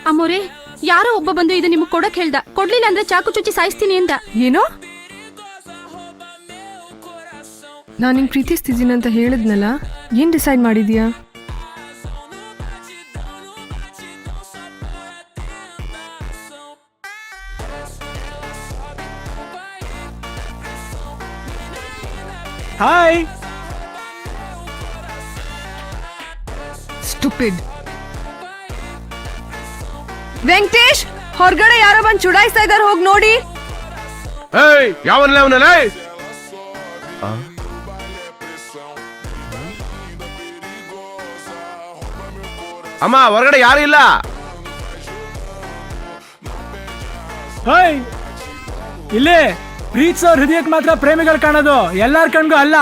ಅಮ್ಮೋರೆ, ಯಾರೋ ಒಬ್ಬ ಬಂದು ಇದು ನಿಮ್ಗೆ ಕೊಡಕ್ ಹೇಳ್ದ. ಕೊಡ್ಲಿಲ್ಲ ಅಂದ್ರೆ ಚಾಕು ಚುಚ್ಚಿ ಸಾಯಿಸ್ತೀನಿ ಅಂತ. ಏನೋ ನಾನು ನಿಂಗೆ ಪ್ರೀತಿಸ್ತಿದ್ದೀನಿ ಅಂತ ಹೇಳಿದ್ನಲ್ಲ, ಏನ್ ಡಿಸೈಡ್ ಮಾಡಿದ್ಯಾ? ಹಾಯ್. ಸ್ಟುಪಿಡ್. ವೆಂಕಟೇಶ್, ಹೊರಗಡೆ ಯಾರೋ ಬಂದು ಚುಡಾಯಿಸ್ತಾ ಇದಾರೆ, ಹೋಗಿ ನೋಡಿ. ಅಮ್ಮ, ಹೊರಗಡೆ ಯಾರು ಇಲ್ಲ. ಹಾಯ್. ಇಲ್ಲೇ ಪ್ರೀತಿಸೋ ಹೃದಯಕ್ಕೆ ಮಾತ್ರ ಪ್ರೇಮಿಗಳು ಕಾಣೋದು, ಎಲ್ಲಾರ ಕಣ್ಗೂ ಅಲ್ಲ.